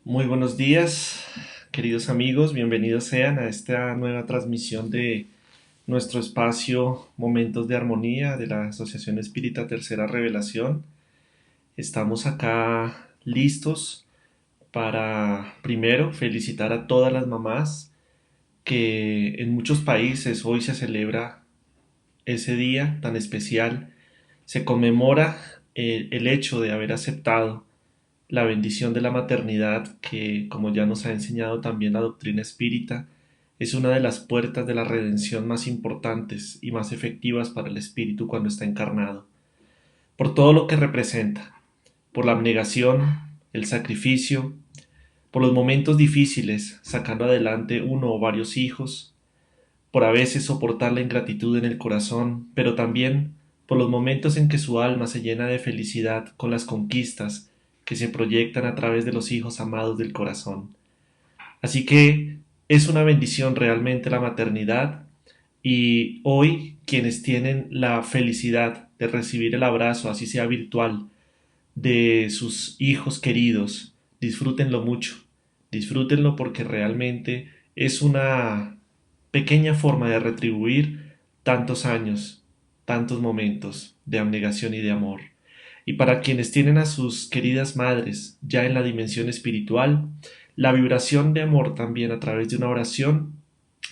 Muy buenos días, queridos amigos, bienvenidos sean a esta nueva transmisión de nuestro espacio Momentos de Armonía de la Asociación Espírita Tercera Revelación. Estamos acá listos para, primero, felicitar a todas las mamás que en muchos países hoy se celebra ese día tan especial. Se conmemora el hecho de haber aceptado la bendición de la maternidad, que, como ya nos ha enseñado también la doctrina espírita, es una de las puertas de la redención más importantes y más efectivas para el espíritu cuando está encarnado, por todo lo que representa, por la abnegación, el sacrificio, por los momentos difíciles, sacando adelante uno o varios hijos, por a veces soportar la ingratitud en el corazón, pero también por los momentos en que su alma se llena de felicidad con las conquistas que se proyectan a través de los hijos amados del corazón. Así que es una bendición realmente la maternidad, y hoy quienes tienen la felicidad de recibir el abrazo, así sea virtual, de sus hijos queridos, disfrútenlo mucho, disfrútenlo porque realmente es una pequeña forma de retribuir tantos años, tantos momentos de abnegación y de amor. Y para quienes tienen a sus queridas madres ya en la dimensión espiritual, la vibración de amor también a través de una oración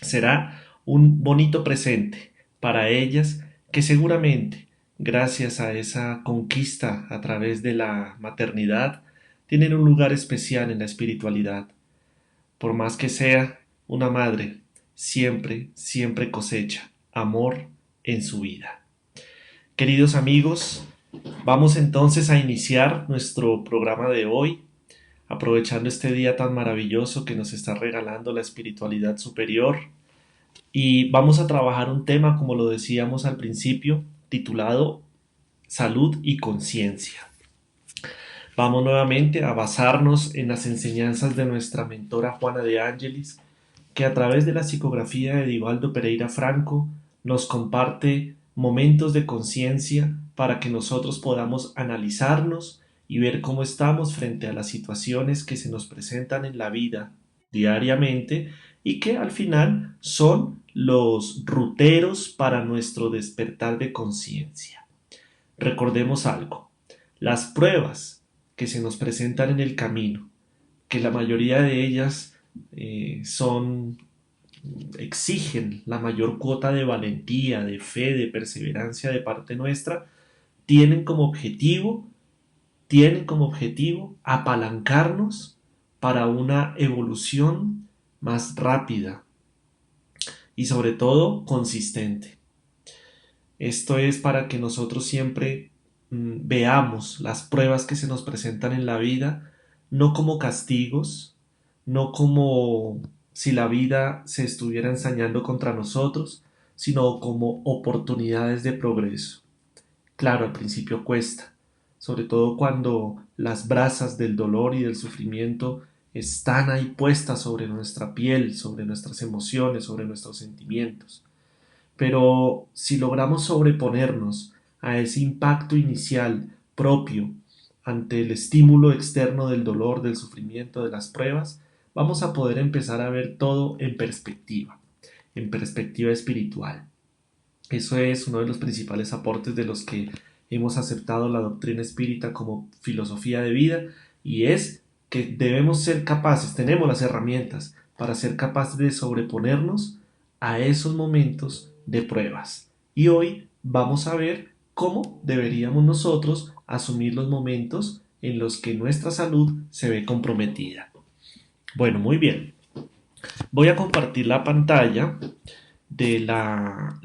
será un bonito presente para ellas que seguramente, gracias a esa conquista a través de la maternidad, tienen un lugar especial en la espiritualidad. Por más que sea una madre, siempre, siempre cosecha amor en su vida. Queridos amigos, vamos entonces a iniciar nuestro programa de hoy, aprovechando este día tan maravilloso que nos está regalando la espiritualidad superior, y vamos a trabajar un tema, como lo decíamos al principio, titulado Salud y Conciencia. Vamos nuevamente a basarnos en las enseñanzas de nuestra mentora Juana de Ángelis, que a través de la psicografía de Edivaldo Pereira Franco nos comparte momentos de conciencia para que nosotros podamos analizarnos y ver cómo estamos frente a las situaciones que se nos presentan en la vida diariamente y que al final son los ruteros para nuestro despertar de conciencia. Recordemos algo, las pruebas que se nos presentan en el camino, que la mayoría de ellas son exigen la mayor cuota de valentía, de fe, de perseverancia de parte nuestra, tienen como objetivo, tienen como objetivo apalancarnos para una evolución más rápida y sobre todo consistente. Esto es para que nosotros siempre veamos las pruebas que se nos presentan en la vida no como castigos, no como si la vida se estuviera ensañando contra nosotros, sino como oportunidades de progreso. Claro, al principio cuesta, sobre todo cuando las brasas del dolor y del sufrimiento están ahí puestas sobre nuestra piel, sobre nuestras emociones, sobre nuestros sentimientos. Pero si logramos sobreponernos a ese impacto inicial propio ante el estímulo externo del dolor, del sufrimiento, de las pruebas, vamos a poder empezar a ver todo en perspectiva espiritual. Eso es uno de los principales aportes de los que hemos aceptado la doctrina espírita como filosofía de vida, y es que debemos ser capaces, tenemos las herramientas para ser capaces de sobreponernos a esos momentos de pruebas. Y hoy vamos a ver cómo deberíamos nosotros asumir los momentos en los que nuestra salud se ve comprometida. Bueno, muy bien. Voy a compartir la pantalla de la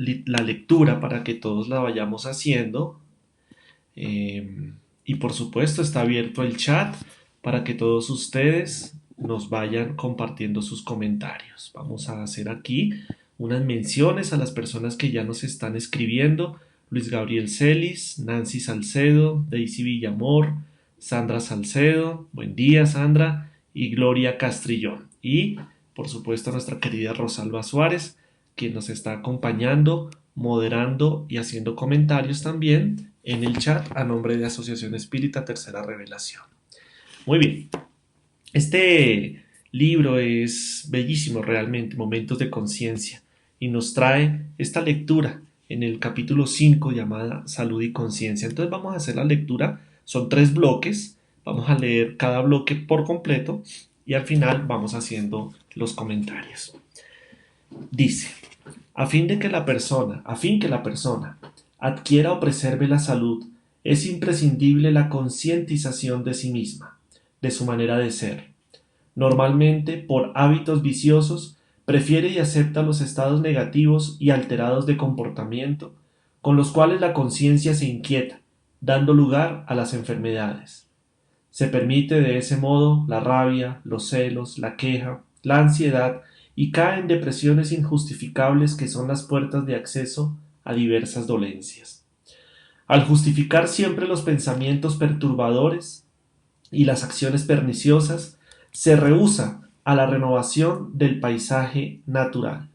lectura para que todos la vayamos haciendo. Y por supuesto está abierto el chat para que todos ustedes nos vayan compartiendo sus comentarios. Vamos a hacer aquí unas menciones a las personas que ya nos están escribiendo: Luis Gabriel Celis, Nancy Salcedo, Daisy Villamor, Sandra Salcedo, buen día Sandra, y Gloria Castrillón. Y por supuesto nuestra querida Rosalba Suárez, quien nos está acompañando, moderando y haciendo comentarios también en el chat a nombre de Asociación Espírita Tercera Revelación. Muy bien, Este libro es bellísimo realmente, Momentos de Conciencia, y nos trae esta lectura en el capítulo 5 llamada Salud y Conciencia. Entonces vamos a hacer la lectura, son 3 bloques, vamos a leer cada bloque por completo y al final vamos haciendo los comentarios. Dice, a fin que la persona adquiera o preserve la salud, es imprescindible la concientización de sí misma, de su manera de ser. Normalmente, por hábitos viciosos, prefiere y acepta los estados negativos y alterados de comportamiento, con los cuales la conciencia se inquieta, dando lugar a las enfermedades. Se permite de ese modo la rabia, los celos, la queja, la ansiedad y cae en depresiones injustificables que son las puertas de acceso a diversas dolencias. Al justificar siempre los pensamientos perturbadores y las acciones perniciosas, se rehúsa a la renovación del paisaje natural,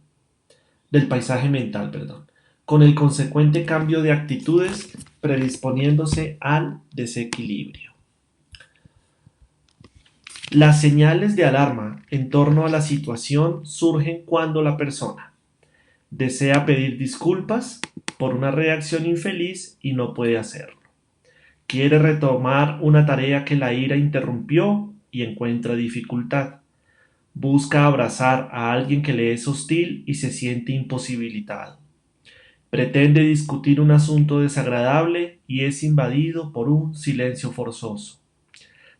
del paisaje mental, perdón, con el consecuente cambio de actitudes predisponiéndose al desequilibrio. Las señales de alarma en torno a la situación surgen cuando la persona desea pedir disculpas por una reacción infeliz y no puede hacerlo. Quiere retomar una tarea que la ira interrumpió y encuentra dificultad. Busca abrazar a alguien que le es hostil y se siente imposibilitado. Pretende discutir un asunto desagradable y es invadido por un silencio forzoso.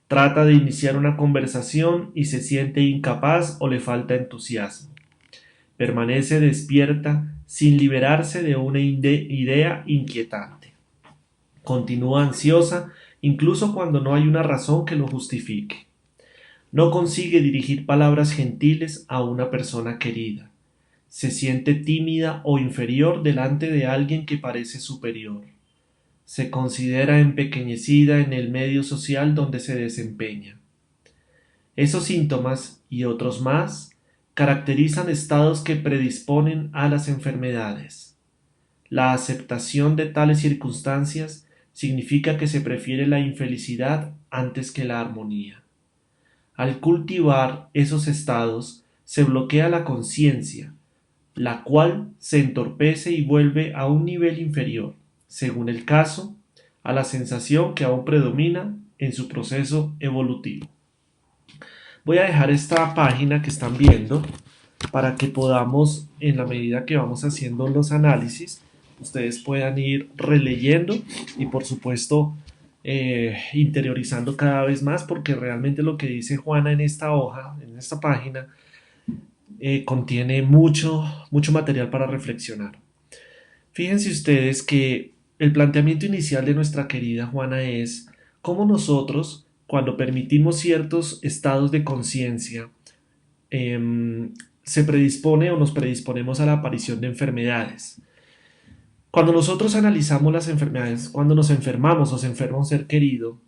Trata de iniciar una conversación y se siente incapaz o le falta entusiasmo. Permanece despierta sin liberarse de una idea inquietante. Continúa ansiosa incluso cuando no hay una razón que lo justifique. No consigue dirigir palabras gentiles a una persona querida. Se siente tímida o inferior delante de alguien que parece superior. Se considera empequeñecida en el medio social donde se desempeña. Esos síntomas y otros más caracterizan estados que predisponen a las enfermedades. La aceptación de tales circunstancias significa que se prefiere la infelicidad antes que la armonía. Al cultivar esos estados se bloquea la conciencia, la cual se entorpece y vuelve a un nivel inferior, según el caso, a la sensación que aún predomina en su proceso evolutivo. Voy a dejar esta página que están viendo para que podamos, en la medida que vamos haciendo los análisis, ustedes puedan ir releyendo y por supuesto interiorizando cada vez más, porque realmente lo que dice Juana en esta hoja, en esta página, contiene mucho material para reflexionar. Fíjense ustedes que el planteamiento inicial de nuestra querida Juana es cómo nosotros, cuando permitimos ciertos estados de conciencia, se predispone o nos predisponemos a la aparición de enfermedades. Cuando nosotros analizamos las enfermedades, cuando nos enfermamos o se enferma un ser querido,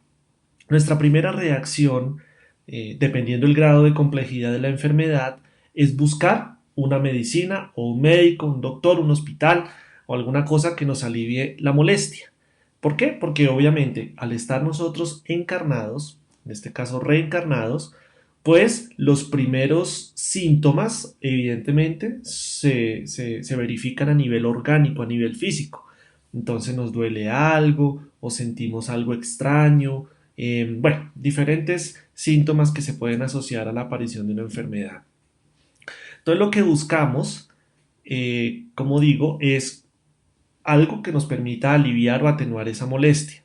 nuestra primera reacción, dependiendo del grado de complejidad de la enfermedad, es buscar una medicina o un médico, un doctor, un hospital o alguna cosa que nos alivie la molestia. ¿Por qué? Porque obviamente al estar nosotros encarnados, en este caso reencarnados, pues los primeros síntomas evidentemente se verifican a nivel orgánico, a nivel físico. Entonces nos duele algo o sentimos algo extraño, bueno, diferentes síntomas que se pueden asociar a la aparición de una enfermedad. Entonces lo que buscamos, como digo, es algo que nos permita aliviar o atenuar esa molestia.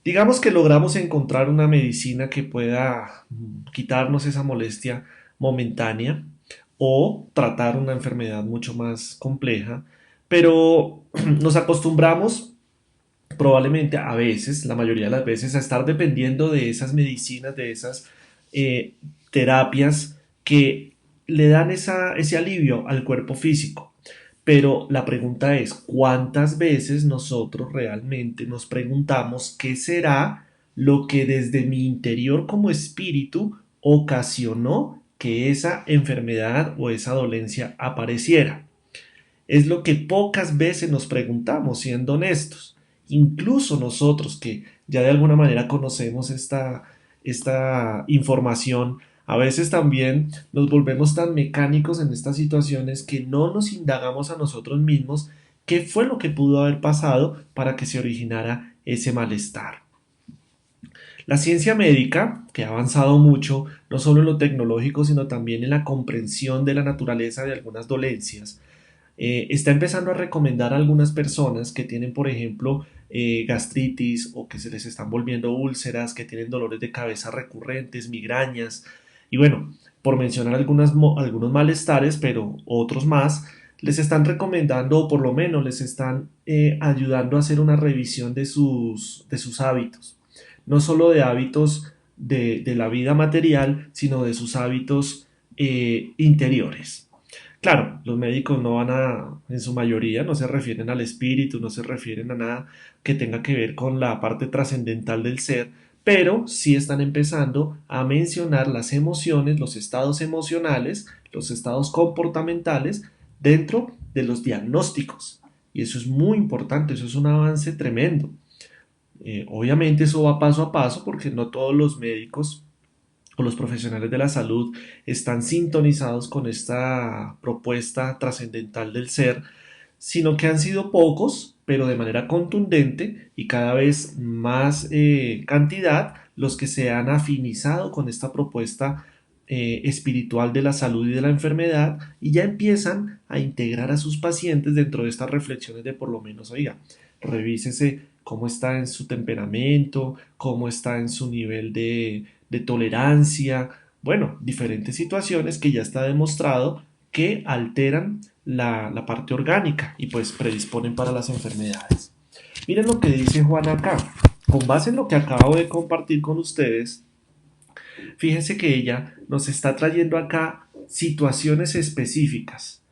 Digamos que logramos encontrar una medicina que pueda quitarnos esa molestia momentánea o tratar una enfermedad mucho más compleja, pero nos acostumbramos probablemente a veces, la mayoría de las veces, a estar dependiendo de esas medicinas, de esas eh, terapias que le dan ese alivio al cuerpo físico. Pero la pregunta es, ¿cuántas veces nosotros realmente nos preguntamos qué será lo que desde mi interior como espíritu ocasionó que esa enfermedad o esa dolencia apareciera? Es lo que pocas veces nos preguntamos, siendo honestos. Incluso nosotros que ya de alguna manera conocemos esta información, a veces también nos volvemos tan mecánicos en estas situaciones que no nos indagamos a nosotros mismos qué fue lo que pudo haber pasado para que se originara ese malestar. La ciencia médica, que ha avanzado mucho, no solo en lo tecnológico, sino también en la comprensión de la naturaleza de algunas dolencias, está empezando a recomendar a algunas personas que tienen, por ejemplo, gastritis o que se les están volviendo úlceras, que tienen dolores de cabeza recurrentes, migrañas, y bueno, por mencionar algunos malestares, pero otros más, les están recomendando o por lo menos les están ayudando a hacer una revisión de sus hábitos, no solo de hábitos de la vida material, sino de sus hábitos interiores. Claro, los médicos no van en su mayoría, no se refieren al espíritu, no se refieren a nada que tenga que ver con la parte trascendental del ser, pero sí están empezando a mencionar las emociones, los estados emocionales, los estados comportamentales dentro de los diagnósticos. Y eso es muy importante, eso es un avance tremendo. Obviamente eso va paso a paso porque no todos los médicos o los profesionales de la salud están sintonizados con esta propuesta trascendental del ser, sino que han sido pocos, pero de manera contundente y cada vez más cantidad los que se han afinizado con esta propuesta espiritual de la salud y de la enfermedad y ya empiezan a integrar a sus pacientes dentro de estas reflexiones de por lo menos, oiga, revísese cómo está en su temperamento, cómo está en su nivel de tolerancia, bueno, diferentes situaciones que ya está demostrado que alteran la parte orgánica y pues predisponen para las enfermedades. Miren lo que dice Juan acá. Con base en lo que acabo de compartir con ustedes, fíjense que ella nos está trayendo acá situaciones específicas.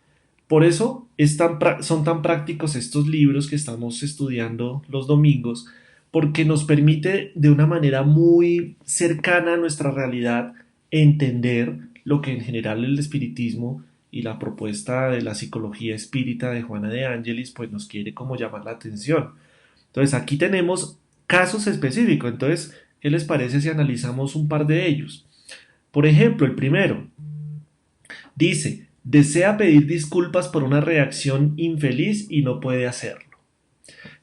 Por eso son tan prácticos estos libros que estamos estudiando los domingos, porque nos permite de una manera muy cercana a nuestra realidad entender lo que en general el espiritismo y la propuesta de la psicología espírita de Juana de Ángelis pues nos quiere como llamar la atención. Entonces aquí tenemos casos específicos, entonces, ¿qué les parece si analizamos un par de ellos? Por ejemplo, el primero dice, desea pedir disculpas por una reacción infeliz y no puede hacerlo.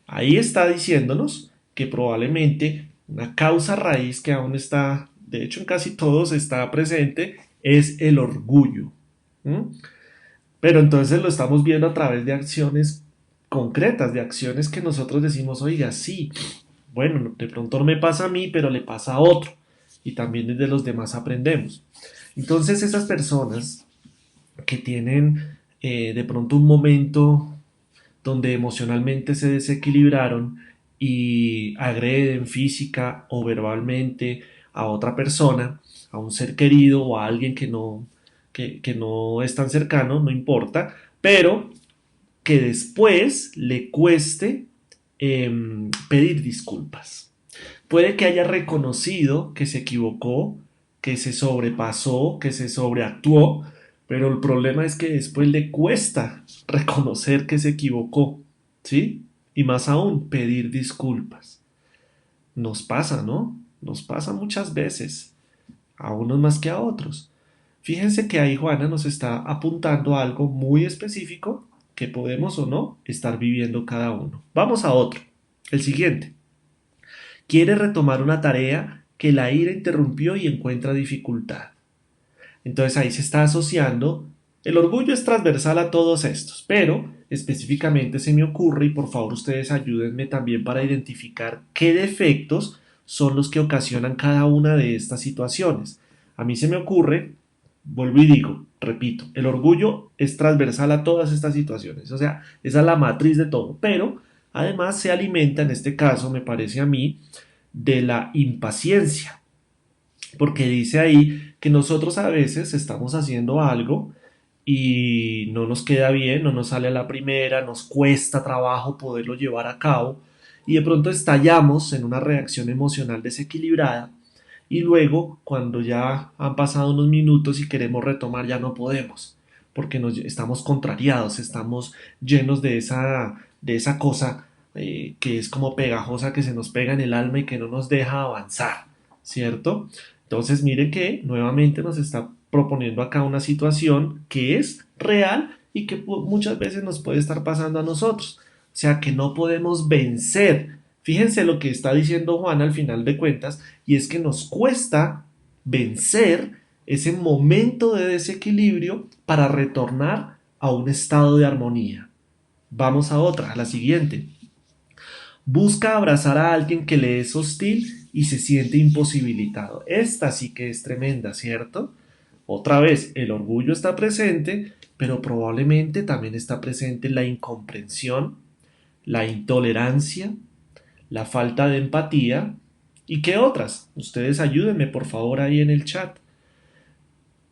Ahí está diciéndonos que probablemente una causa raíz que aún está, de hecho en casi todos está presente, es el orgullo. ¿Mm? Pero entonces lo estamos viendo a través de acciones concretas, de acciones que nosotros decimos, oiga, sí, bueno, de pronto no me pasa a mí, pero le pasa a otro. Y también desde los demás aprendemos. Entonces esas personas que tienen de pronto un momento donde emocionalmente se desequilibraron y agreden física o verbalmente a otra persona, a un ser querido o a alguien que no es tan cercano, no importa, pero que después le cueste pedir disculpas. Puede que haya reconocido que se equivocó, que se sobrepasó, que se sobreactuó, pero el problema es que después le cuesta reconocer que se equivocó, ¿sí? Y más aún, pedir disculpas. Nos pasa, ¿no? Nos pasa muchas veces, a unos más que a otros. Fíjense que ahí Juana nos está apuntando a algo muy específico que podemos o no estar viviendo cada uno. Vamos a otro, el siguiente. Quiere retomar una tarea que la ira interrumpió y encuentra dificultad. Entonces ahí se está asociando. El orgullo es transversal a todos estos, pero específicamente se me ocurre, y por favor ustedes ayúdenme también para identificar qué defectos son los que ocasionan cada una de estas situaciones. A mí se me ocurre, vuelvo y digo, repito, el orgullo es transversal a todas estas situaciones, o sea, esa es la matriz de todo, pero además se alimenta, en este caso me parece a mí, de la impaciencia, porque dice ahí que nosotros a veces estamos haciendo algo y no nos queda bien, no nos sale a la primera, nos cuesta trabajo poderlo llevar a cabo y de pronto estallamos en una reacción emocional desequilibrada y luego cuando ya han pasado unos minutos y queremos retomar ya no podemos porque estamos contrariados, estamos llenos de esa cosa que es como pegajosa que se nos pega en el alma y que no nos deja avanzar, ¿cierto? Entonces, mire que nuevamente nos está proponiendo acá una situación que es real y que muchas veces nos puede estar pasando a nosotros. O sea, que no podemos vencer. Fíjense lo que está diciendo Juan al final de cuentas, y es que nos cuesta vencer ese momento de desequilibrio para retornar a un estado de armonía. Vamos a otra, a la siguiente. Busca abrazar a alguien que le es hostil y se siente imposibilitado. Esta sí que es tremenda, ¿cierto? Otra vez, el orgullo está presente, pero probablemente también está presente la incomprensión, la intolerancia, la falta de empatía y qué otras. Ustedes ayúdenme por favor ahí en el chat.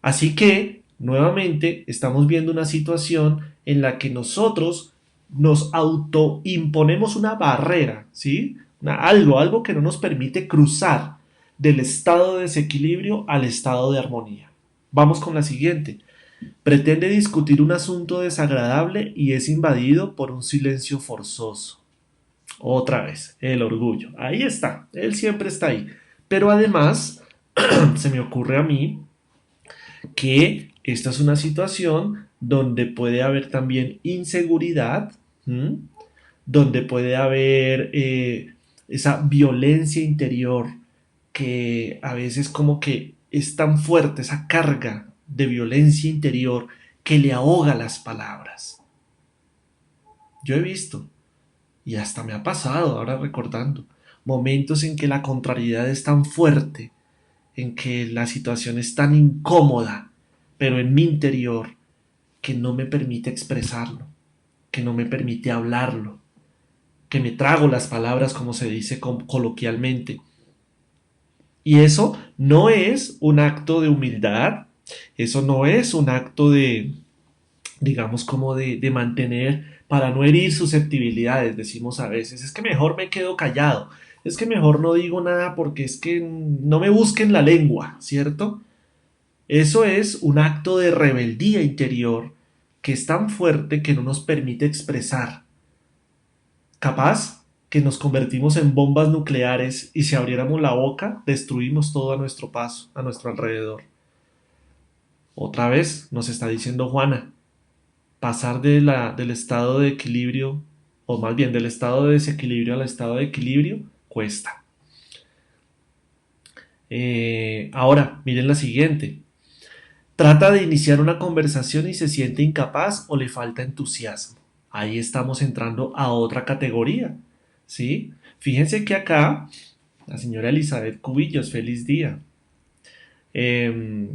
Así que, nuevamente, estamos viendo una situación en la que nosotros nos autoimponemos una barrera, ¿sí? Algo que no nos permite cruzar del estado de desequilibrio al estado de armonía. Vamos con la siguiente. Pretende discutir un asunto desagradable y es invadido por un silencio forzoso. Otra vez, el orgullo. Ahí está, él siempre está ahí. Pero además, se me ocurre a mí que esta es una situación donde puede haber también inseguridad, ¿m? Donde puede haber esa violencia interior que a veces como que es tan fuerte, esa carga de violencia interior que le ahoga las palabras. Yo he visto, y hasta me ha pasado ahora recordando, momentos en que la contrariedad es tan fuerte, en que la situación es tan incómoda, pero en mi interior, que no me permite expresarlo, que no me permite hablarlo, que me trago las palabras como se dice coloquialmente. Y eso no es un acto de humildad, eso no es un acto de, digamos, como de mantener para no herir susceptibilidades, decimos a veces, es que mejor me quedo callado, es que mejor no digo nada porque es que no me busquen la lengua, ¿cierto? Eso es un acto de rebeldía interior que es tan fuerte que no nos permite expresar. Capaz que nos convertimos en bombas nucleares y si abriéramos la boca, destruimos todo a nuestro paso, a nuestro alrededor. Otra vez nos está diciendo Juana, pasar del estado de equilibrio, o más bien del estado de desequilibrio al estado de equilibrio, cuesta. Ahora, miren la siguiente. Trata de iniciar una conversación y se siente incapaz o le falta entusiasmo. Ahí estamos entrando a otra categoría, ¿sí? Fíjense que acá, la señora Elizabeth Cubillos, feliz día. Eh,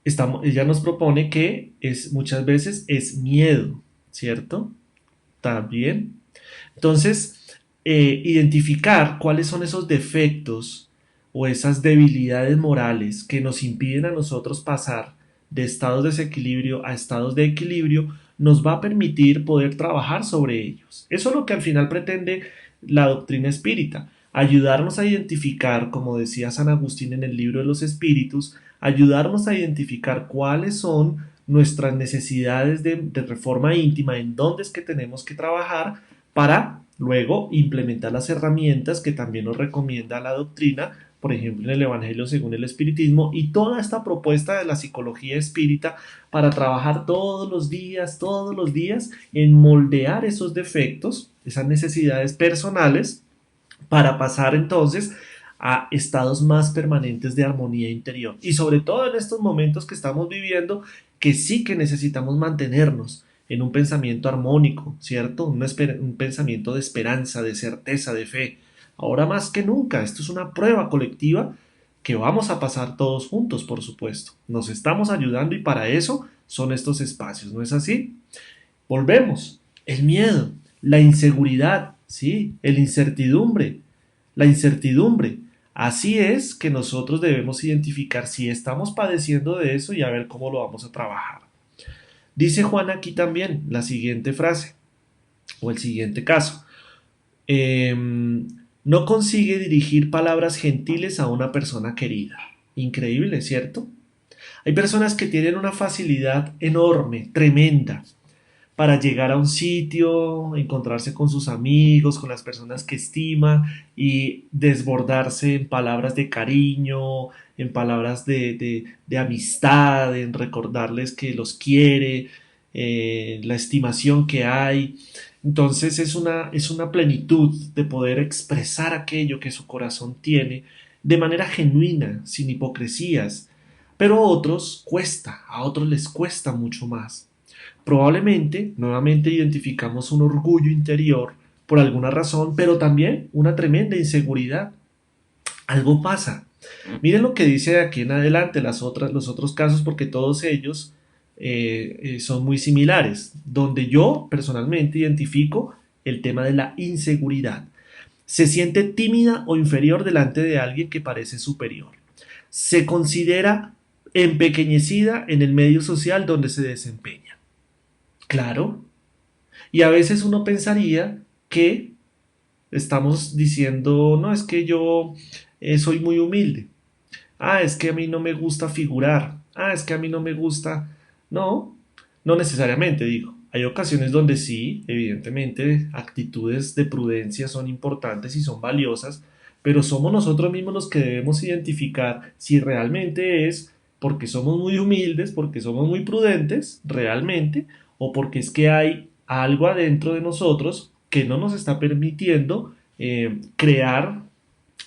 ella nos propone que muchas veces es miedo, ¿cierto? También. Entonces, identificar cuáles son esos defectos o esas debilidades morales que nos impiden a nosotros pasar de estados de desequilibrio a estados de equilibrio nos va a permitir poder trabajar sobre ellos. Eso es lo que al final pretende la doctrina espírita, ayudarnos a identificar, como decía San Agustín en el libro de los espíritus, ayudarnos a identificar cuáles son nuestras necesidades de reforma íntima, en dónde es que tenemos que trabajar para luego implementar las herramientas que también nos recomienda la doctrina, por ejemplo en el Evangelio según el Espiritismo y toda esta propuesta de la psicología espírita para trabajar todos los días en moldear esos defectos, esas necesidades personales, para pasar entonces a estados más permanentes de armonía interior. Y sobre todo en estos momentos que estamos viviendo, que sí que necesitamos mantenernos en un pensamiento armónico, ¿cierto? Un pensamiento de esperanza, de certeza, de fe. Ahora más que nunca, esto es una prueba colectiva que vamos a pasar todos juntos, por supuesto. Nos estamos ayudando y para eso son estos espacios, ¿no es así? Volvemos. El miedo, la inseguridad, ¿sí? El incertidumbre, la incertidumbre. Así es que nosotros debemos identificar si estamos padeciendo de eso y a ver cómo lo vamos a trabajar. Dice Juan aquí también la siguiente frase o el siguiente caso. No consigue dirigir palabras gentiles a una persona querida. Increíble, ¿cierto? Hay personas que tienen una facilidad enorme, tremenda, para llegar a un sitio, encontrarse con sus amigos, con las personas que estima y desbordarse en palabras de cariño, en palabras de amistad, en recordarles que los quiere, la estimación que hay. Entonces es una plenitud de poder expresar aquello que su corazón tiene de manera genuina, sin hipocresías. Pero a otros cuesta, a otros les cuesta mucho más. Probablemente nuevamente identificamos un orgullo interior por alguna razón, pero también una tremenda inseguridad. Algo pasa. Miren lo que dice de aquí en adelante los otros casos, porque todos ellos son muy similares, donde yo personalmente identifico el tema de la inseguridad. Se siente tímida o inferior delante de alguien que parece superior. Se considera empequeñecida en el medio social donde se desempeña. Claro. Y a veces uno pensaría que estamos diciendo, no, es que yo soy muy humilde. Ah, es que a mí no me gusta figurar. Ah, es que a mí no me gusta. No, no necesariamente digo. Hay ocasiones donde sí, evidentemente, actitudes de prudencia son importantes y son valiosas, pero somos nosotros mismos los que debemos identificar si realmente es porque somos muy humildes, porque somos muy prudentes, realmente, o porque es que hay algo adentro de nosotros que no nos está permitiendo crear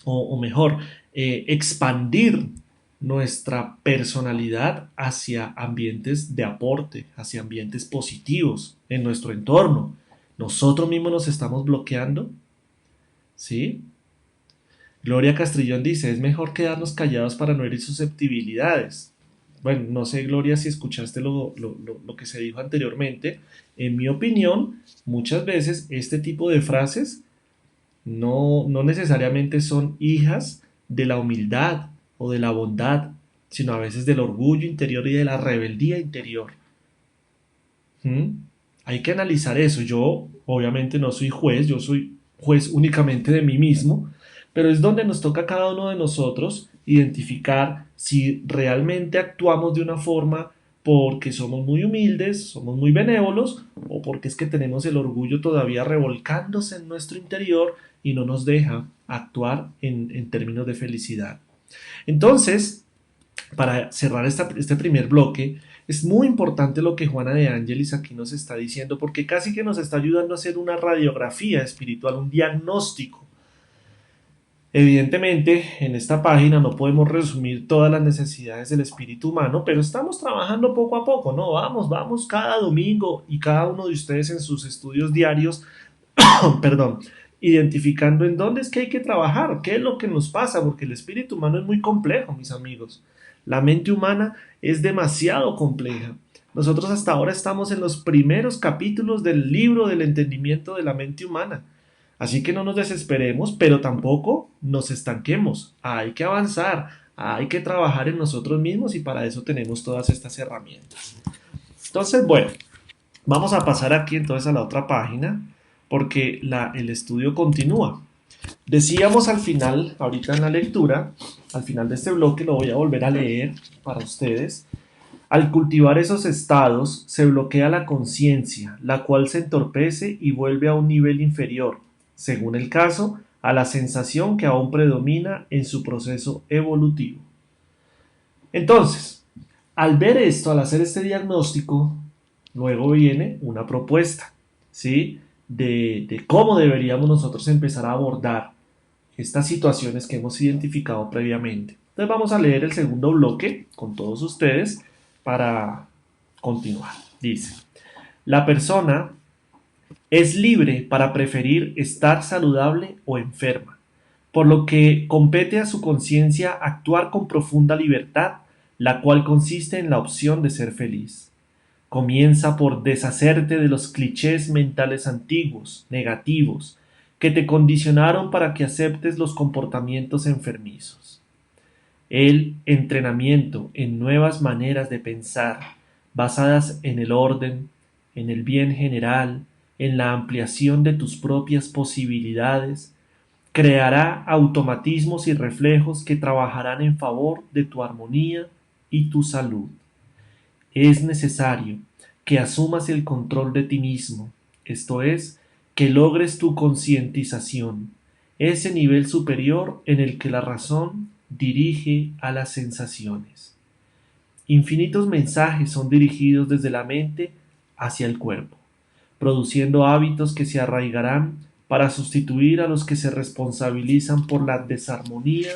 o mejor, expandir nuestra personalidad hacia ambientes de aporte, hacia ambientes positivos en nuestro entorno. Nosotros mismos nos estamos bloqueando, ¿sí? Gloria Castrillón dice, es mejor quedarnos callados para no herir susceptibilidades. Bueno, no sé, Gloria, si escuchaste lo que se dijo anteriormente. En mi opinión, muchas veces este tipo de frases no necesariamente son hijas de la humildad o de la bondad, sino a veces del orgullo interior y de la rebeldía interior. ¿Mm? Hay que analizar eso. Yo obviamente no soy juez, yo soy juez únicamente de mí mismo, pero es donde nos toca a cada uno de nosotros identificar si realmente actuamos de una forma porque somos muy humildes, somos muy benévolos, o porque es que tenemos el orgullo todavía revolcándose en nuestro interior y no nos deja actuar en términos de felicidad. Entonces, para cerrar este primer bloque, es muy importante lo que Juana de Ángelis aquí nos está diciendo, porque casi que nos está ayudando a hacer una radiografía espiritual, un diagnóstico. Evidentemente, en esta página no podemos resumir todas las necesidades del espíritu humano, pero estamos trabajando poco a poco, ¿no? Vamos cada domingo y cada uno de ustedes en sus estudios diarios, perdón, identificando en dónde es que hay que trabajar, qué es lo que nos pasa, porque el espíritu humano es muy complejo, mis amigos. La mente humana es demasiado compleja. Nosotros hasta ahora estamos en los primeros capítulos del libro del entendimiento de la mente humana. Así que no nos desesperemos, pero tampoco nos estanquemos. Hay que avanzar, hay que trabajar en nosotros mismos y para eso tenemos todas estas herramientas. Entonces, bueno, vamos a pasar aquí entonces a la otra página porque el estudio continúa. Decíamos al final, ahorita en la lectura, al final de este bloque lo voy a volver a leer para ustedes. Al cultivar esos estados se bloquea la conciencia, la cual se entorpece y vuelve a un nivel inferior, según el caso, a la sensación que aún predomina en su proceso evolutivo. Entonces, al ver esto, al hacer este diagnóstico, luego viene una propuesta, ¿sí? De cómo deberíamos nosotros empezar a abordar estas situaciones que hemos identificado previamente. Entonces vamos a leer el segundo bloque con todos ustedes para continuar. Dice, la persona es libre para preferir estar saludable o enferma, por lo que compete a su conciencia actuar con profunda libertad, la cual consiste en la opción de ser feliz. Comienza por deshacerte de los clichés mentales antiguos, negativos, que te condicionaron para que aceptes los comportamientos enfermizos. El entrenamiento en nuevas maneras de pensar, basadas en el orden, en el bien general, en la ampliación de tus propias posibilidades, creará automatismos y reflejos que trabajarán en favor de tu armonía y tu salud. Es necesario que asumas el control de ti mismo, esto es, que logres tu concientización, ese nivel superior en el que la razón dirige a las sensaciones. Infinitos mensajes son dirigidos desde la mente hacia el cuerpo, produciendo hábitos que se arraigarán para sustituir a los que se responsabilizan por la desarmonía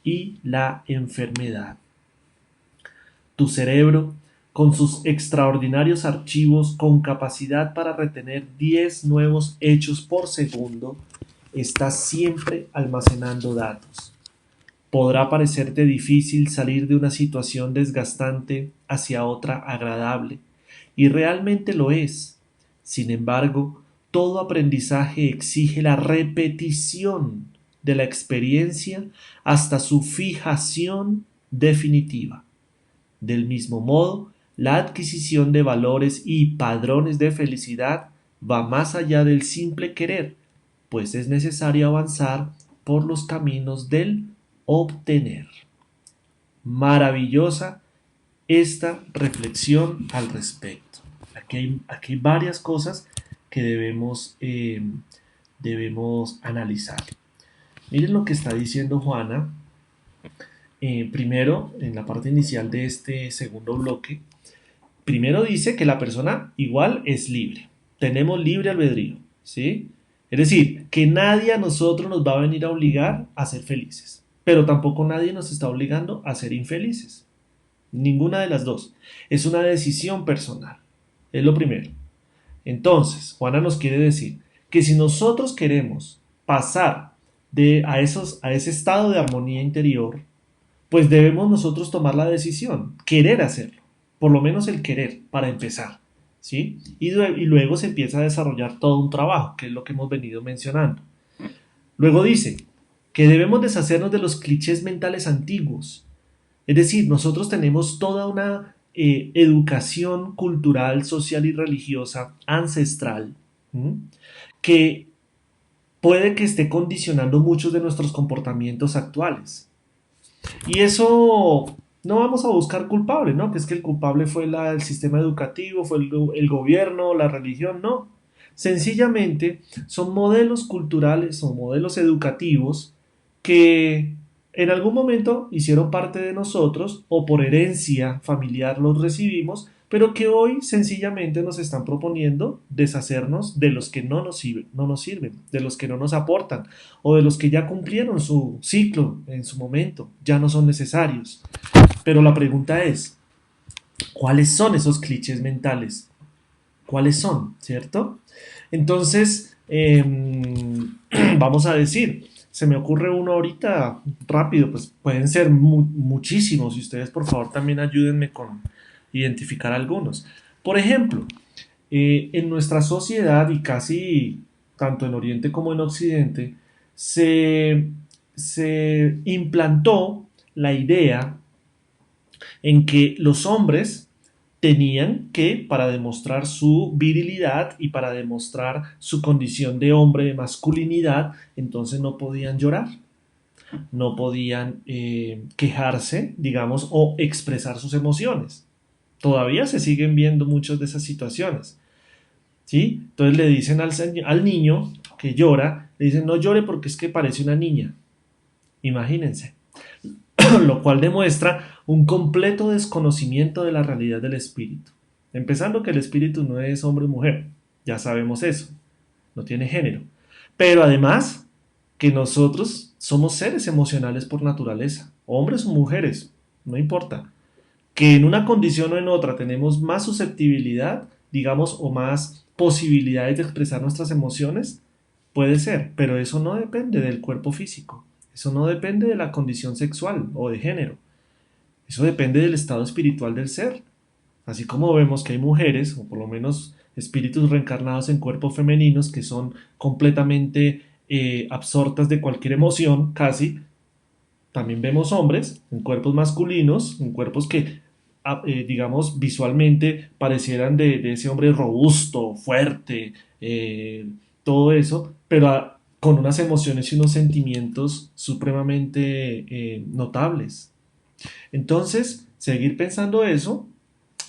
y la enfermedad. Tu cerebro, con sus extraordinarios archivos con capacidad para retener 10 nuevos hechos por segundo, está siempre almacenando datos. Podrá parecerte difícil salir de una situación desgastante hacia otra agradable, y realmente lo es. Sin embargo, todo aprendizaje exige la repetición de la experiencia hasta su fijación definitiva. Del mismo modo, la adquisición de valores y padrones de felicidad va más allá del simple querer, pues es necesario avanzar por los caminos del obtener. Maravillosa esta reflexión al respecto. Aquí hay varias cosas que debemos analizar. Miren lo que está diciendo Juana. Primero, en la parte inicial de este segundo bloque, primero dice que la persona igual es libre. Tenemos libre albedrío, ¿sí? Es decir, que nadie a nosotros nos va a venir a obligar a ser felices, pero tampoco nadie nos está obligando a ser infelices. Ninguna de las dos. Es una decisión personal. Es lo primero. Entonces, Juana nos quiere decir que si nosotros queremos pasar a ese estado de armonía interior, pues debemos nosotros tomar la decisión, querer hacerlo, por lo menos el querer, para empezar, ¿sí? Y luego se empieza a desarrollar todo un trabajo, que es lo que hemos venido mencionando. Luego dice que debemos deshacernos de los clichés mentales antiguos, es decir, nosotros tenemos toda una educación cultural, social y religiosa ancestral, ¿m? Que puede que esté condicionando muchos de nuestros comportamientos actuales. Y eso no vamos a buscar culpable, ¿no? Que es que el culpable fue el sistema educativo, fue el gobierno, la religión, no. Sencillamente son modelos culturales o modelos educativos que en algún momento hicieron parte de nosotros o por herencia familiar los recibimos, pero que hoy sencillamente nos están proponiendo deshacernos de los que no nos sirven, de los que no nos aportan o de los que ya cumplieron su ciclo en su momento, ya no son necesarios. Pero la pregunta es, ¿cuáles son esos clichés mentales? ¿Cuáles son? ¿Cierto? Entonces, vamos a decir, se me ocurre uno ahorita rápido, pues pueden ser muchísimos y ustedes por favor también ayúdenme con identificar algunos. Por ejemplo, en nuestra sociedad y casi tanto en Oriente como en Occidente, se, se implantó la idea en que los hombres tenían que, para demostrar su virilidad y para demostrar su condición de hombre, de masculinidad, entonces no podían llorar, no podían quejarse, digamos, o expresar sus emociones. Todavía se siguen viendo muchas de esas situaciones, ¿sí? Entonces le dicen al niño que llora, le dicen no llore porque es que parece una niña. Imagínense. Lo cual demuestra un completo desconocimiento de la realidad del espíritu. Empezando que el espíritu no es hombre o mujer, ya sabemos eso, no tiene género. Pero además que nosotros somos seres emocionales por naturaleza, hombres o mujeres, no importa. Que en una condición o en otra tenemos más susceptibilidad, digamos, o más posibilidades de expresar nuestras emociones, puede ser, pero eso no depende del cuerpo físico. Eso no depende de la condición sexual o de género. Eso depende del estado espiritual del ser. Así como vemos que hay mujeres, o por lo menos espíritus reencarnados en cuerpos femeninos, que son completamente absortas de cualquier emoción, casi, también vemos hombres en cuerpos masculinos, en cuerpos que, digamos, visualmente parecieran de ese hombre robusto, fuerte, todo eso, pero con unas emociones y unos sentimientos supremamente notables. Entonces, seguir pensando eso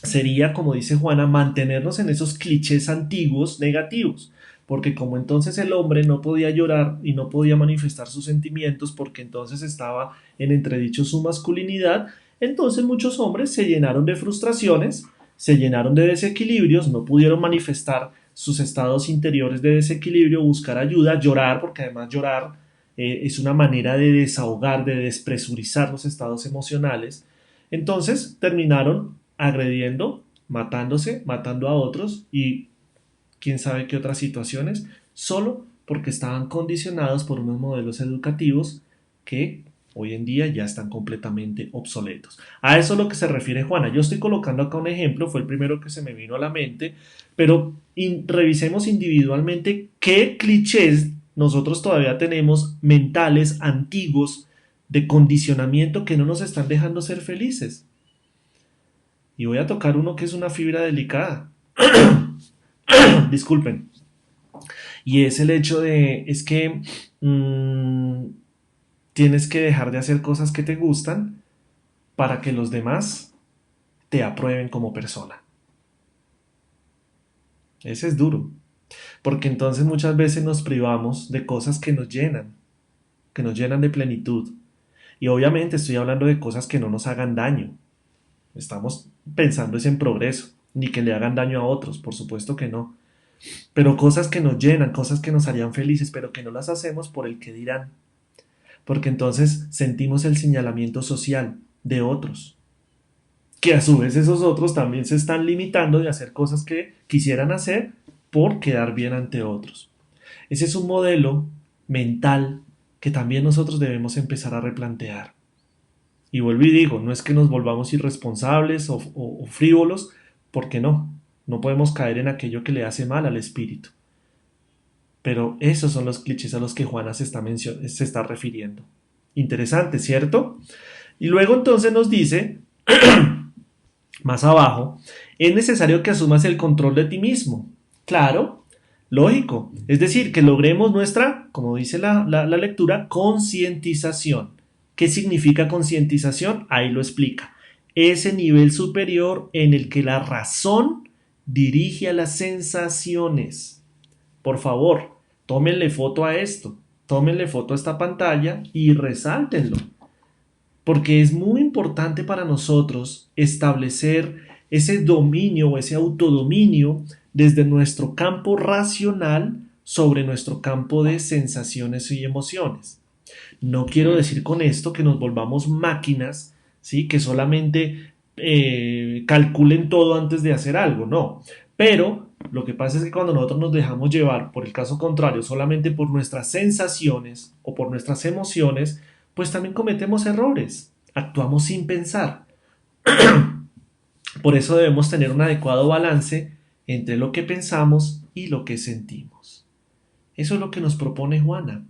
sería, como dice Juana, mantenernos en esos clichés antiguos negativos, porque como entonces el hombre no podía llorar y no podía manifestar sus sentimientos porque entonces estaba en entredicho su masculinidad, entonces muchos hombres se llenaron de frustraciones, se llenaron de desequilibrios, no pudieron manifestar sus estados interiores de desequilibrio, buscar ayuda, llorar, porque además llorar es una manera de desahogar, de despresurizar los estados emocionales. Entonces terminaron agrediendo, matándose, matando a otros y quién sabe qué otras situaciones, solo porque estaban condicionados por unos modelos educativos que hoy en día ya están completamente obsoletos. A eso es lo que se refiere Juana. Yo estoy colocando acá un ejemplo, fue el primero que se me vino a la mente, pero revisemos individualmente qué clichés nosotros todavía tenemos mentales, antiguos, de condicionamiento que no nos están dejando ser felices. Y voy a tocar uno que es una fibra delicada. Disculpen. Y es el hecho de, es que tienes que dejar de hacer cosas que te gustan para que los demás te aprueben como persona. Ese es duro, porque entonces muchas veces nos privamos de cosas que nos llenan de plenitud. Y obviamente estoy hablando de cosas que no nos hagan daño. Estamos pensando es en progreso, ni que le hagan daño a otros, por supuesto que no. Pero cosas que nos llenan, cosas que nos harían felices, pero que no las hacemos por el que dirán. Porque entonces sentimos el señalamiento social de otros, que a su vez esos otros también se están limitando de hacer cosas que quisieran hacer por quedar bien ante otros. Ese es un modelo mental que también nosotros debemos empezar a replantear. Y vuelvo y digo, no es que nos volvamos irresponsables o frívolos, porque no, no podemos caer en aquello que le hace mal al espíritu. Pero esos son los clichés a los que Juana se está refiriendo. Interesante, ¿cierto? Y luego entonces nos dice, más abajo, es necesario que asumas el control de ti mismo. Claro, lógico. Es decir, que logremos nuestra, como dice la lectura, concientización. ¿Qué significa concientización? Ahí lo explica. Ese nivel superior en el que la razón dirige a las sensaciones. Por favor, tómenle foto a esto, tómenle foto a esta pantalla y resáltenlo, porque es muy importante para nosotros establecer ese dominio o ese autodominio desde nuestro campo racional sobre nuestro campo de sensaciones y emociones. No quiero decir con esto que nos volvamos máquinas, ¿sí? Que solamente calculen todo antes de hacer algo, no. Pero lo que pasa es que cuando nosotros nos dejamos llevar, por el caso contrario, solamente por nuestras sensaciones o por nuestras emociones, pues también cometemos errores, actuamos sin pensar. Por eso debemos tener un adecuado balance entre lo que pensamos y lo que sentimos. Eso es lo que nos propone Juana.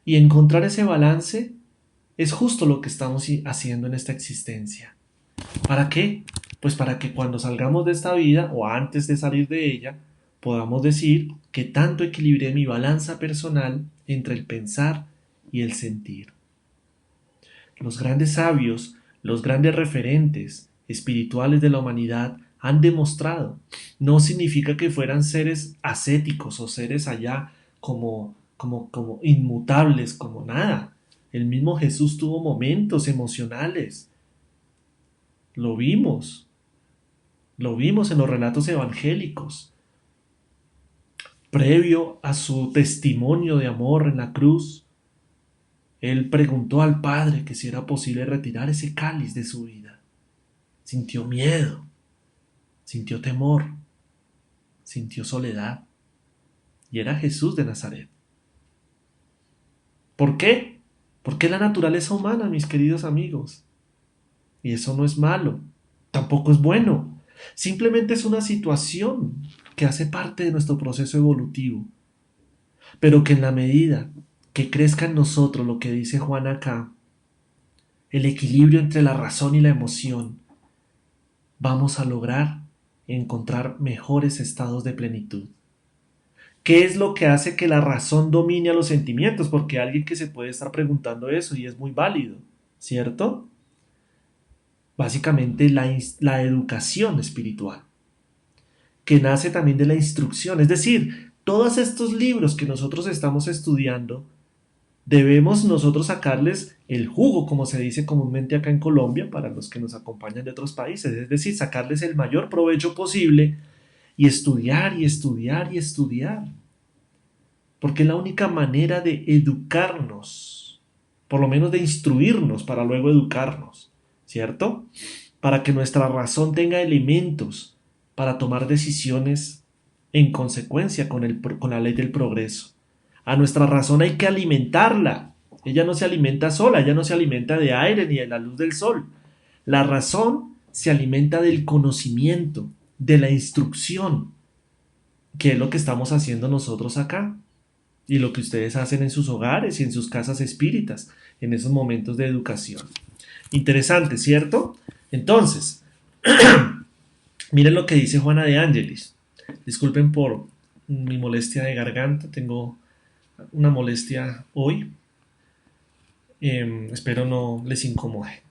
Y encontrar ese balance es justo lo que estamos haciendo en esta existencia. ¿Para qué? Pues para que cuando salgamos de esta vida o antes de salir de ella, podamos decir que tanto equilibré mi balanza personal entre el pensar y el sentir. Los grandes sabios, los grandes referentes espirituales de la humanidad han demostrado. No significa que fueran seres ascéticos o seres allá como inmutables, como nada. El mismo Jesús tuvo momentos emocionales. Lo vimos. Lo vimos en los relatos evangélicos. Previo a su testimonio de amor en la cruz, él preguntó al Padre que si era posible retirar ese cáliz de su vida. Sintió miedo, sintió temor, sintió soledad. Y era Jesús de Nazaret. ¿Por qué? Porque es la naturaleza humana, mis queridos amigos. Y eso no es malo, tampoco es bueno. Simplemente es una situación que hace parte de nuestro proceso evolutivo. Pero que en la medida que crezca en nosotros lo que dice Juan acá, el equilibrio entre la razón y la emoción, vamos a lograr encontrar mejores estados de plenitud. ¿Qué es lo que hace que la razón domine a los sentimientos? Porque alguien que se puede estar preguntando eso y es muy válido, ¿cierto? básicamente la educación espiritual, que nace también de la instrucción. Es decir, todos estos libros que nosotros estamos estudiando, debemos nosotros sacarles el jugo, como se dice comúnmente acá en Colombia, para los que nos acompañan de otros países, es decir, sacarles el mayor provecho posible y estudiar y estudiar y estudiar, porque es la única manera de educarnos, por lo menos de instruirnos para luego educarnos, ¿cierto? Para que nuestra razón tenga elementos para tomar decisiones en consecuencia con la ley del progreso. A nuestra razón hay que alimentarla. Ella no se alimenta sola, ella no se alimenta de aire ni de la luz del sol. La razón se alimenta del conocimiento, de la instrucción, que es lo que estamos haciendo nosotros acá y lo que ustedes hacen en sus hogares y en sus casas espíritas, en esos momentos de educación. Interesante, ¿cierto? Entonces, miren lo que dice Juana de Ángelis. Disculpen por mi molestia de garganta, tengo una molestia hoy. Espero no les incomode.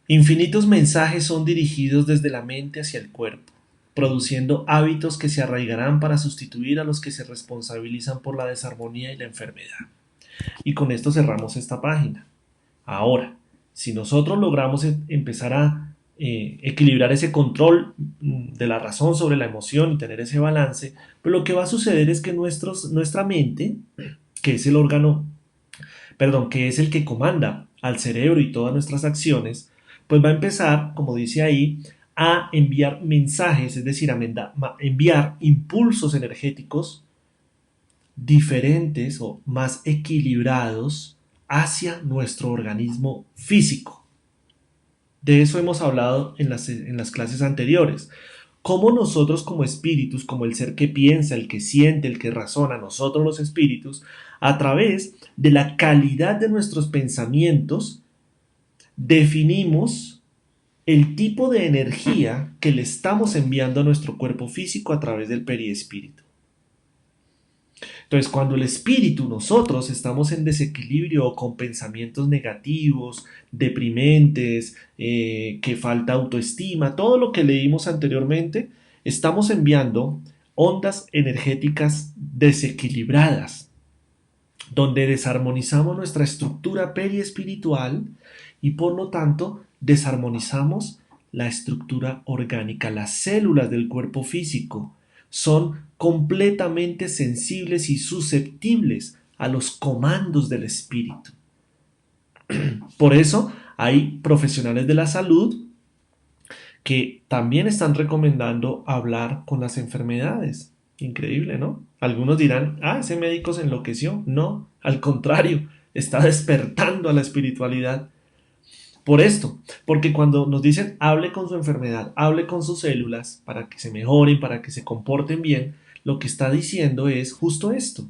Infinitos mensajes son dirigidos desde la mente hacia el cuerpo, produciendo hábitos que se arraigarán para sustituir a los que se responsabilizan por la desarmonía y la enfermedad. Y con esto cerramos esta página. Ahora, si nosotros logramos empezar a equilibrar ese control de la razón sobre la emoción y tener ese balance, pues lo que va a suceder es que nuestra mente, que es el órgano, perdón, que es el que comanda al cerebro y todas nuestras acciones, pues va a empezar, como dice ahí, a enviar mensajes, es decir, a enviar impulsos energéticos diferentes o más equilibrados hacia nuestro organismo físico. De eso hemos hablado en las clases anteriores. Cómo nosotros como espíritus, como el ser que piensa, el que siente, el que razona, nosotros los espíritus, a través de la calidad de nuestros pensamientos, definimos el tipo de energía que le estamos enviando a nuestro cuerpo físico a través del periespíritu. Entonces, cuando el espíritu, nosotros estamos en desequilibrio o con pensamientos negativos, deprimentes, que falta autoestima, todo lo que leímos anteriormente, estamos enviando ondas energéticas desequilibradas, donde desarmonizamos nuestra estructura periespiritual y por lo tanto desarmonizamos la estructura orgánica. Las células del cuerpo físico son completamente sensibles y susceptibles a los comandos del espíritu. Por eso hay profesionales de la salud que también están recomendando hablar con las enfermedades. Increíble, ¿no? Algunos dirán, ese médico se enloqueció. No, al contrario, está despertando a la espiritualidad. Por esto, porque cuando nos dicen hable con su enfermedad, hable con sus células para que se mejoren, para que se comporten bien, lo que está diciendo es justo esto,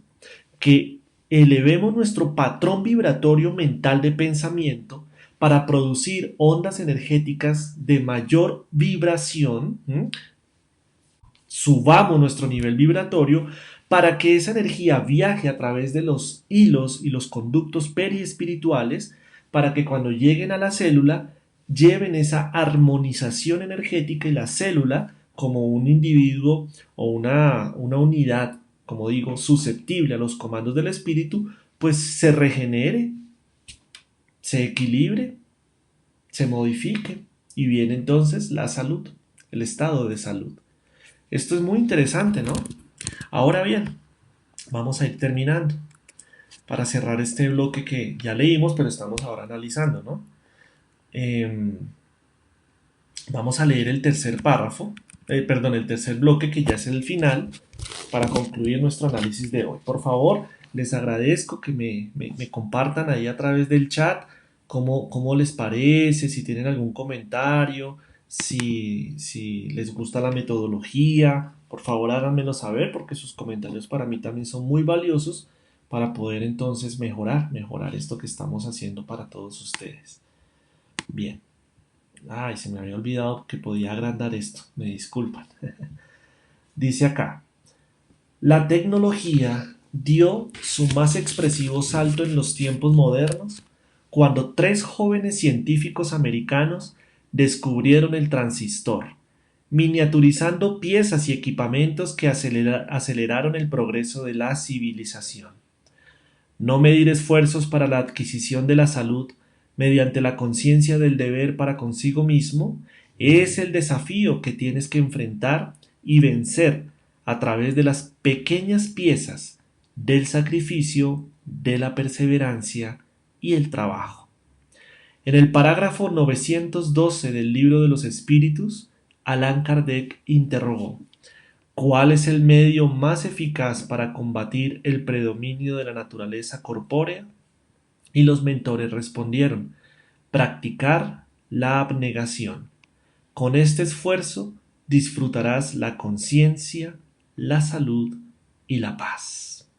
que elevemos nuestro patrón vibratorio mental de pensamiento para producir ondas energéticas de mayor vibración, subamos nuestro nivel vibratorio para que esa energía viaje a través de los hilos y los conductos periespirituales para que cuando lleguen a la célula lleven esa armonización energética y la célula como un individuo o una unidad, como digo, susceptible a los comandos del espíritu, pues se regenere, se equilibre, se modifique y viene entonces la salud, el estado de salud. Esto es muy interesante, ¿no? Ahora bien, vamos a ir terminando para cerrar este bloque que ya leímos, pero estamos ahora analizando, ¿no? Vamos a leer el tercer párrafo, el tercer bloque que ya es el final para concluir nuestro análisis de hoy. Por favor, les agradezco que me compartan ahí a través del chat cómo les parece, si tienen algún comentario, si les gusta la metodología, por favor háganmelo saber porque sus comentarios para mí también son muy valiosos para poder entonces mejorar esto que estamos haciendo para todos ustedes. Bien. Ay, se me había olvidado que podía agrandar esto, me disculpan. Dice acá, la tecnología dio su más expresivo salto en los tiempos modernos cuando tres jóvenes científicos americanos descubrieron el transistor, miniaturizando piezas y equipamientos que aceleraron el progreso de la civilización. No medir esfuerzos para la adquisición de la salud mediante la conciencia del deber para consigo mismo es el desafío que tienes que enfrentar y vencer a través de las pequeñas piezas del sacrificio, de la perseverancia y el trabajo. En el parágrafo 912 del Libro de los Espíritus, Allan Kardec interrogó: ¿cuál es el medio más eficaz para combatir el predominio de la naturaleza corpórea? Y los mentores respondieron: practicar la abnegación. Con este esfuerzo disfrutarás la conciencia, la salud y la paz.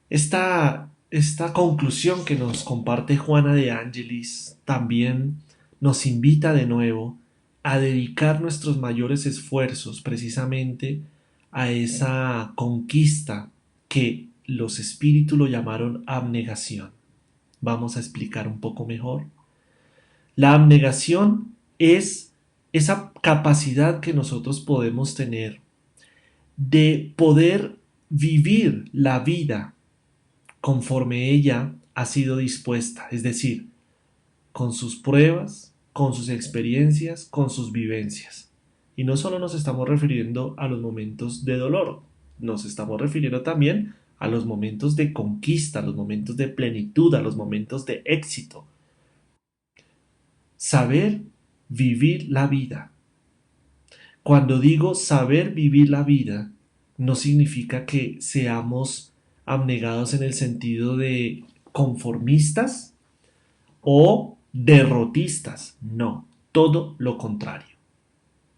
Esta conclusión que nos comparte Juana de Ángelis también nos invita de nuevo a dedicar nuestros mayores esfuerzos precisamente a esa conquista que los espíritus lo llamaron abnegación. Vamos a explicar un poco mejor. La abnegación es esa capacidad que nosotros podemos tener de poder vivir la vida conforme ella ha sido dispuesta, es decir, con sus pruebas, con sus experiencias, con sus vivencias. Y no solo nos estamos refiriendo a los momentos de dolor, nos estamos refiriendo también a los momentos de conquista, a los momentos de plenitud, a los momentos de éxito. Saber vivir la vida. Cuando digo saber vivir la vida, no significa que seamos abnegados en el sentido de conformistas o derrotistas. No, todo lo contrario.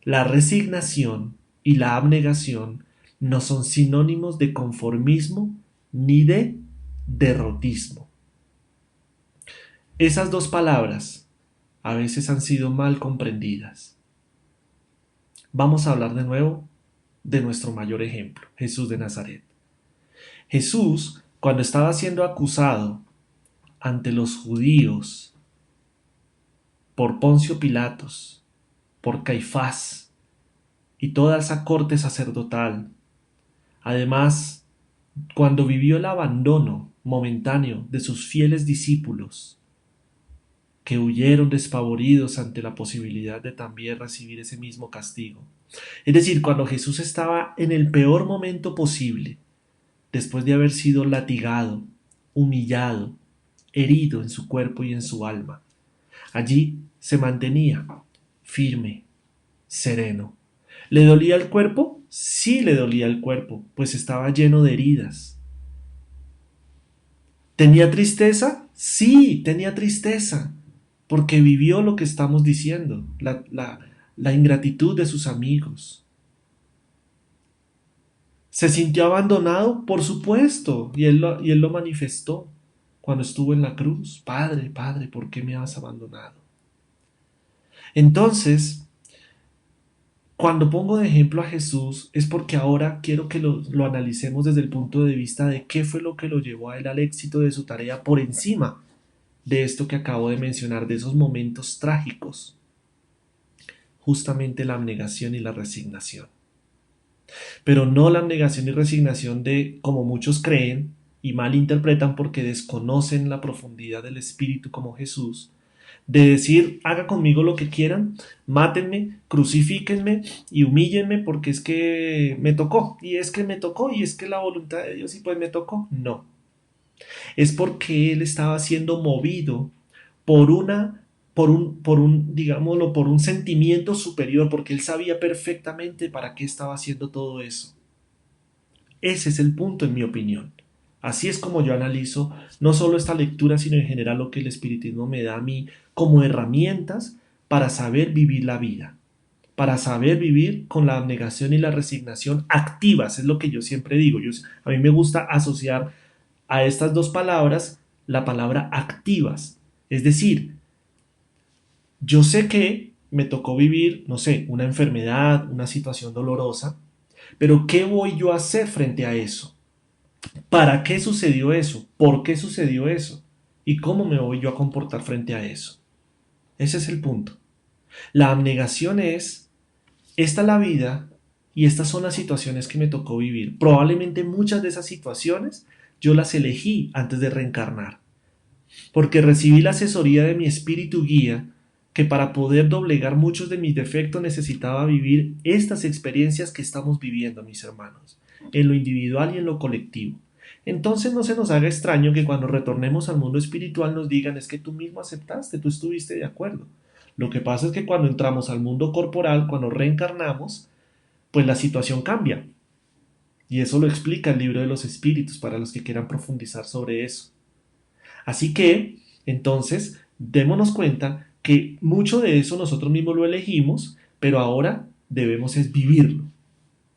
La resignación y la abnegación no son sinónimos de conformismo ni de derrotismo. Esas dos palabras a veces han sido mal comprendidas. Vamos a hablar de nuevo de nuestro mayor ejemplo, Jesús de Nazaret. Jesús, cuando estaba siendo acusado ante los judíos por Poncio Pilatos, por Caifás y toda esa corte sacerdotal, además, cuando vivió el abandono momentáneo de sus fieles discípulos, que huyeron despavoridos ante la posibilidad de también recibir ese mismo castigo. Es decir, cuando Jesús estaba en el peor momento posible, después de haber sido latigado, humillado, herido en su cuerpo y en su alma, allí se mantenía firme, sereno. ¿Le dolía el cuerpo? Sí le dolía el cuerpo, pues estaba lleno de heridas. ¿Tenía tristeza? Sí, tenía tristeza, porque vivió lo que estamos diciendo, la ingratitud de sus amigos. ¿Se sintió abandonado? Por supuesto, y él lo manifestó cuando estuvo en la cruz. Padre, Padre, ¿por qué me has abandonado? Entonces, cuando pongo de ejemplo a Jesús es porque ahora quiero que lo analicemos desde el punto de vista de qué fue lo que lo llevó a él al éxito de su tarea por encima de esto que acabo de mencionar, de esos momentos trágicos. Justamente la abnegación y la resignación. Pero no la abnegación y resignación de, como muchos creen y malinterpretan porque desconocen la profundidad del espíritu como Jesús, de decir, haga conmigo lo que quieran, mátenme, crucifíquenme y humíllenme porque es que me tocó, y es que me tocó, y es que la voluntad de Dios y pues me tocó. No, es porque él estaba siendo movido por digámoslo, por un sentimiento superior, porque él sabía perfectamente para qué estaba haciendo todo eso. Ese es el punto, en mi opinión. Así es como yo analizo no solo esta lectura, sino en general lo que el espiritismo me da a mí como herramientas para saber vivir la vida, para saber vivir con la abnegación y la resignación activas, es lo que yo siempre digo. A mí me gusta asociar a estas dos palabras la palabra activas, es decir, yo sé que me tocó vivir, no sé, una enfermedad, una situación dolorosa, pero ¿qué voy yo a hacer frente a eso? ¿Para qué sucedió eso? ¿Por qué sucedió eso? ¿Y cómo me voy yo a comportar frente a eso? Ese es el punto. La abnegación es, esta es la vida y estas son las situaciones que me tocó vivir. Probablemente muchas de esas situaciones yo las elegí antes de reencarnar, porque recibí la asesoría de mi espíritu guía que para poder doblegar muchos de mis defectos necesitaba vivir estas experiencias que estamos viviendo, mis hermanos, en lo individual y en lo colectivo. Entonces no se nos haga extraño que cuando retornemos al mundo espiritual nos digan es que tú mismo aceptaste, tú estuviste de acuerdo. Lo que pasa es que cuando entramos al mundo corporal, cuando reencarnamos, pues la situación cambia. Y eso lo explica el libro de los espíritus para los que quieran profundizar sobre eso. Así que, entonces, démonos cuenta que mucho de eso nosotros mismos lo elegimos, pero ahora debemos es vivirlo,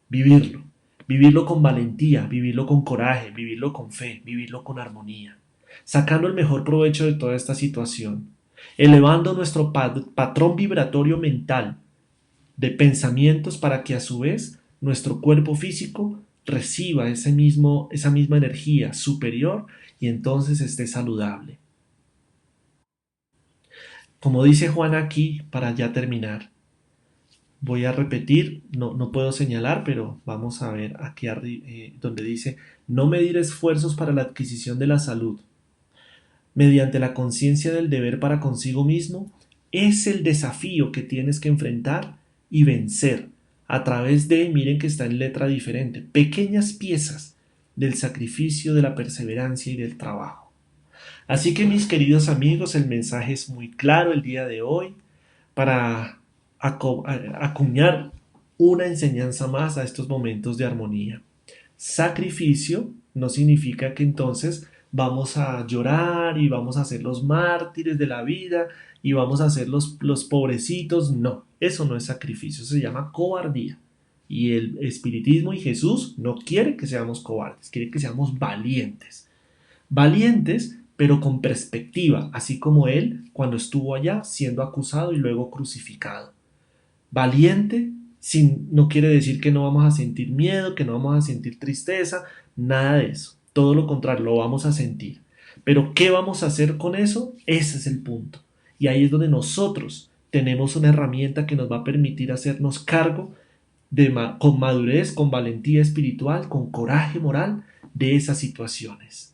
vivirlo, vivirlo con valentía, vivirlo con coraje, vivirlo con fe, vivirlo con armonía, sacando el mejor provecho de toda esta situación, elevando nuestro patrón vibratorio mental de pensamientos para que a su vez nuestro cuerpo físico reciba esa misma energía superior y entonces esté saludable. Como dice Juan aquí, para ya terminar, voy a repetir, no puedo señalar, pero vamos a ver aquí donde dice, no medir esfuerzos para la adquisición de la salud, mediante la conciencia del deber para consigo mismo, es el desafío que tienes que enfrentar y vencer a través de, miren que está en letra diferente, pequeñas piezas del sacrificio, de la perseverancia y del trabajo. Así que mis queridos amigos, el mensaje es muy claro el día de hoy para acuñar una enseñanza más a estos momentos de armonía. Sacrificio no significa que entonces vamos a llorar y vamos a ser los mártires de la vida y vamos a ser los pobrecitos. No, eso no es sacrificio, se llama cobardía. Y el espiritismo y Jesús no quiere que seamos cobardes, quiere que seamos valientes. Valientes, pero con perspectiva, así como él cuando estuvo allá siendo acusado y luego crucificado. Valiente no quiere decir que no vamos a sentir miedo, que no vamos a sentir tristeza, nada de eso. Todo lo contrario, lo vamos a sentir. Pero ¿qué vamos a hacer con eso? Ese es el punto. Y ahí es donde nosotros tenemos una herramienta que nos va a permitir hacernos cargo con madurez, con valentía espiritual, con coraje moral de esas situaciones.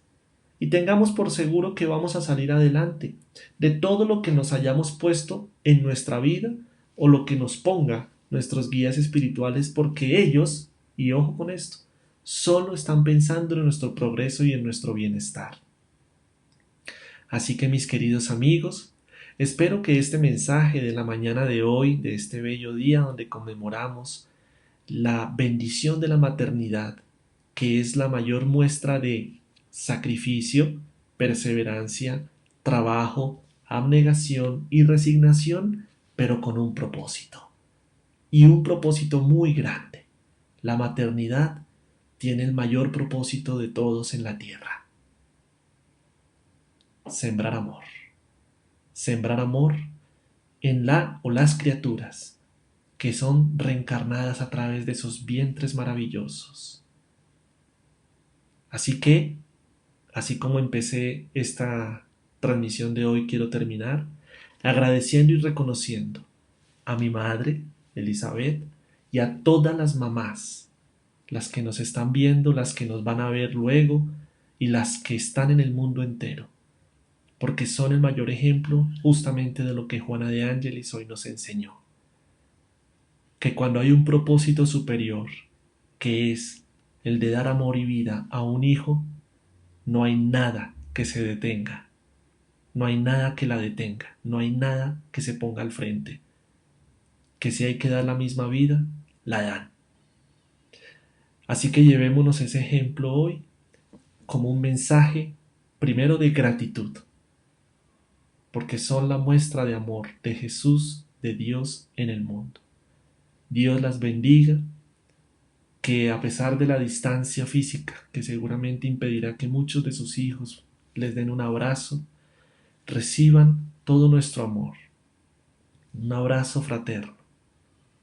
Y tengamos por seguro que vamos a salir adelante de todo lo que nos hayamos puesto en nuestra vida o lo que nos ponga nuestros guías espirituales, porque ellos, y ojo con esto, solo están pensando en nuestro progreso y en nuestro bienestar. Así que mis queridos amigos, espero que este mensaje de la mañana de hoy, de este bello día donde conmemoramos la bendición de la maternidad, que es la mayor muestra de sacrificio, perseverancia, trabajo, abnegación y resignación, pero con un propósito. Y un propósito muy grande. La maternidad tiene el mayor propósito de todos en la tierra. Sembrar amor. Sembrar amor en la o las criaturas que son reencarnadas a través de esos vientres maravillosos. Así que, así como empecé esta transmisión de hoy, quiero terminar agradeciendo y reconociendo a mi madre, Elizabeth, y a todas las mamás, las que nos están viendo, las que nos van a ver luego y las que están en el mundo entero, porque son el mayor ejemplo justamente de lo que Juana de Ángelis hoy nos enseñó. Que cuando hay un propósito superior, que es el de dar amor y vida a un hijo, no hay nada que se detenga, no hay nada que la detenga, no hay nada que se ponga al frente, que si hay que dar la misma vida, la dan. Así que llevémonos ese ejemplo hoy como un mensaje primero de gratitud, porque son la muestra de amor de Jesús, de Dios en el mundo. Dios las bendiga, que a pesar de la distancia física que seguramente impedirá que muchos de sus hijos les den un abrazo, reciban todo nuestro amor, un abrazo fraterno,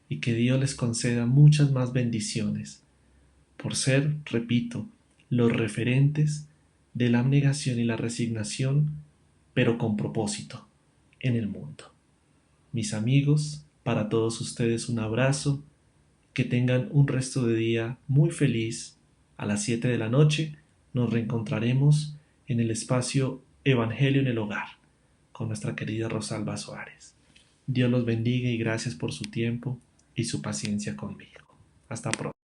y que Dios les conceda muchas más bendiciones por ser, repito, los referentes de la abnegación y la resignación pero con propósito en el mundo. Mis amigos, para todos ustedes un abrazo, que tengan un resto de día muy feliz. A las 7 de la noche nos reencontraremos en el espacio Evangelio en el Hogar con nuestra querida Rosalba Suárez. Dios los bendiga y gracias por su tiempo y su paciencia conmigo. Hasta pronto.